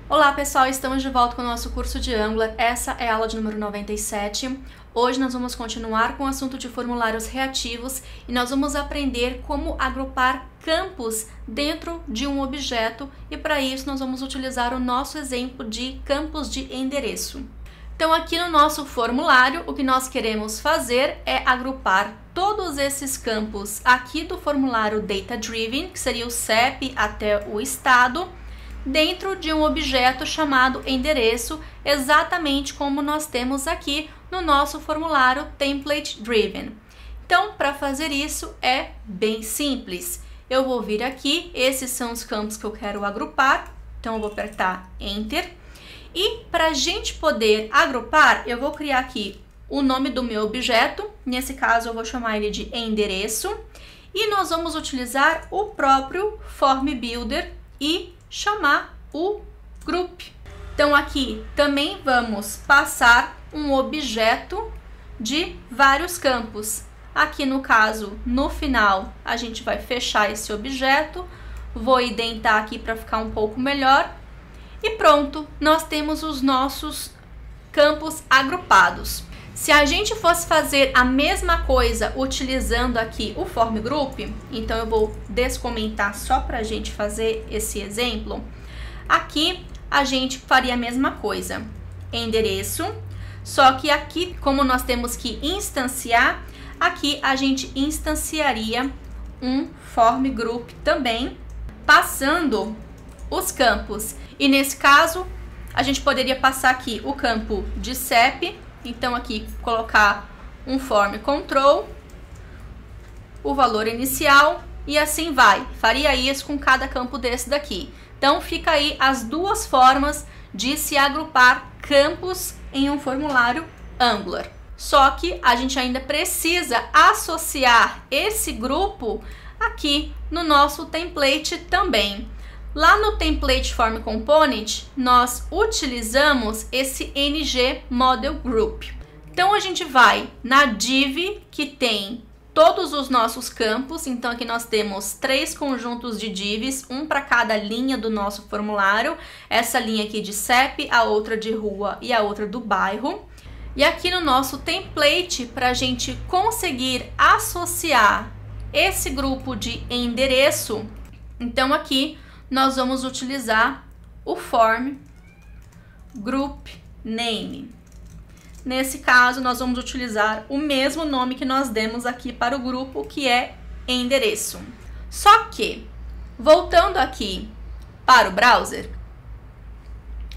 Olá pessoal, estamos de volta com o nosso curso de Angular. Essa é a aula de número 97. Hoje nós vamos continuar com o assunto de formulários reativos e nós vamos aprender como agrupar campos dentro de um objeto e para isso nós vamos utilizar o nosso exemplo de campos de endereço. Então aqui no nosso formulário o que nós queremos fazer é agrupar todos esses campos aqui do formulário Data Driven, que seria o CEP até o estado, dentro de um objeto chamado endereço, exatamente como nós temos aqui no nosso formulário Template Driven. Então, para fazer isso é bem simples. Eu vou vir aqui, esses são os campos que eu quero agrupar, então eu vou apertar Enter. E para a gente poder agrupar, eu vou criar aqui o nome do meu objeto, nesse caso eu vou chamar ele de endereço, e nós vamos utilizar o próprio Form Builder e chamar o group. Então aqui também vamos passar um objeto de vários campos. Aqui no caso, no final, a gente vai fechar esse objeto, vou indentar aqui para ficar um pouco melhor e pronto, nós temos os nossos campos agrupados. Se a gente fosse fazer a mesma coisa utilizando aqui o Form Group, então eu vou descomentar só para a gente fazer esse exemplo. Aqui a gente faria a mesma coisa, endereço, só que aqui, como nós temos que instanciar, aqui a gente instanciaria um Form Group também, passando os campos. E nesse caso, a gente poderia passar aqui o campo de CEP, então aqui colocar um Form Control, o valor inicial e assim vai. Faria isso com cada campo desse daqui. Então fica aí as duas formas de se agrupar campos em um formulário Angular. Só que a gente ainda precisa associar esse grupo aqui no nosso template também. Lá no Template Form Component, nós utilizamos esse ng Model Group. Então, a gente vai na div, que tem todos os nossos campos. Então, aqui nós temos 3 conjuntos de divs, um para cada linha do nosso formulário. Essa linha aqui de CEP, a outra de rua e a outra do bairro. E aqui no nosso template, para a gente conseguir associar esse grupo de endereço, então aqui nós vamos utilizar o Form Group Name. Nesse caso, nós vamos utilizar o mesmo nome que nós demos aqui para o grupo, que é endereço. Só que, voltando aqui para o browser,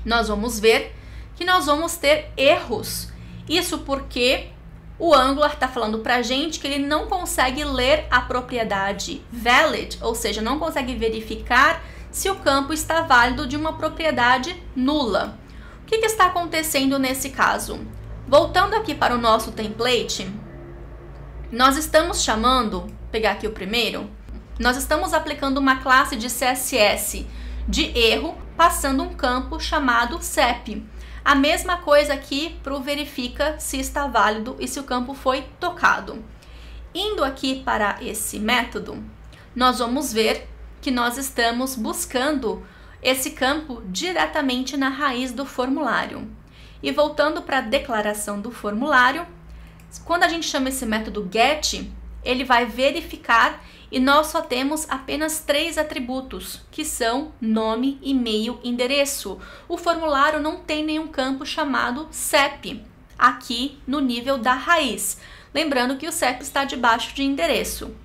nós vamos ver que nós vamos ter erros. Isso porque o Angular está falando para a gente que ele não consegue ler a propriedade valid, ou seja, não consegue verificar se o campo está válido de uma propriedade nula. O que está acontecendo nesse caso? Voltando aqui para o nosso template, nós estamos chamando, vou pegar aqui o primeiro, nós estamos aplicando uma classe de CSS de erro, passando um campo chamado CEP. A mesma coisa aqui para o verifica se está válido e se o campo foi tocado. Indo aqui para esse método, nós vamos ver que nós estamos buscando esse campo diretamente na raiz do formulário. E voltando para a declaração do formulário, quando a gente chama esse método get, ele vai verificar e nós só temos apenas 3 atributos, que são nome, e-mail, endereço. O formulário não tem nenhum campo chamado CEP aqui no nível da raiz. Lembrando que o CEP está debaixo de endereço.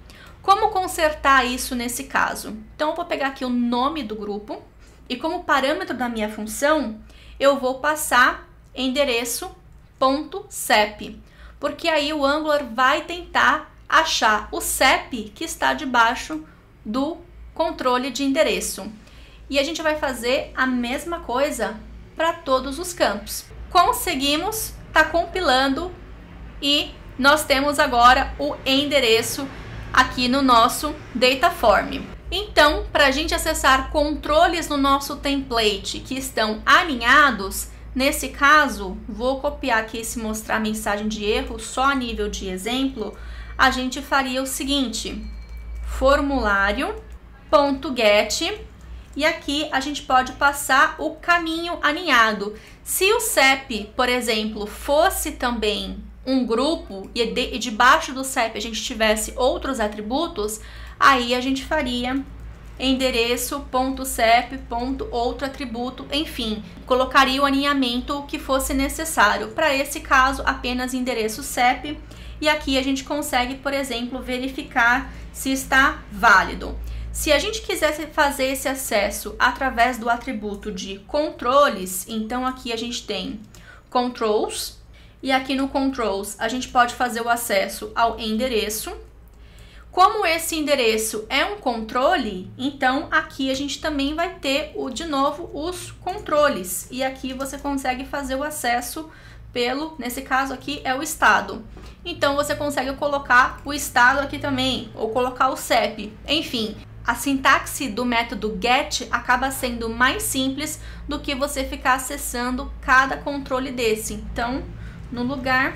Como consertar isso nesse caso? Então, eu vou pegar aqui o nome do grupo e como parâmetro da minha função, eu vou passar endereço.cep, porque aí o Angular vai tentar achar o CEP que está debaixo do controle de endereço. E a gente vai fazer a mesma coisa para todos os campos. Conseguimos, está compilando e nós temos agora o endereço aqui no nosso Dataform. Então, para a gente acessar controles no nosso template que estão alinhados, nesse caso, vou copiar aqui se mostrar a mensagem de erro só a nível de exemplo, a gente faria o seguinte, formulário.get e aqui a gente pode passar o caminho aninhado. Se o CEP, por exemplo, fosse também um grupo e debaixo do CEP a gente tivesse outros atributos, aí a gente faria endereço.cep.outro atributo, enfim, colocaria o alinhamento que fosse necessário. Para esse caso, apenas endereço CEP, e aqui a gente consegue, por exemplo, verificar se está válido. Se a gente quisesse fazer esse acesso através do atributo de controles, então aqui a gente tem controls, e aqui no controls a gente pode fazer o acesso ao endereço. Como esse endereço é um controle, então aqui a gente também vai ter, de novo, os controles. E aqui você consegue fazer o acesso nesse caso aqui é o estado. Então você consegue colocar o estado aqui também, ou colocar o CEP. Enfim, a sintaxe do método get acaba sendo mais simples do que você ficar acessando cada controle desse. Então, no lugar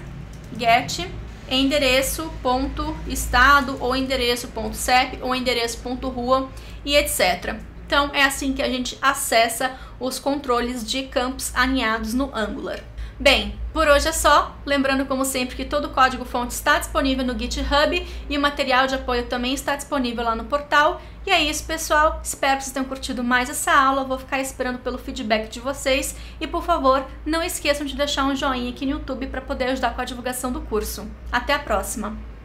get endereço.estado ou endereço.cep ou endereço.rua e etc. Então é assim que a gente acessa os controles de campos alinhados no Angular. Bem, por hoje é só. Lembrando, como sempre, que todo o código-fonte está disponível no GitHub e o material de apoio também está disponível lá no portal. E é isso, pessoal. Espero que vocês tenham curtido mais essa aula. Eu vou ficar esperando pelo feedback de vocês. E, por favor, não esqueçam de deixar um joinha aqui no YouTube para poder ajudar com a divulgação do curso. Até a próxima!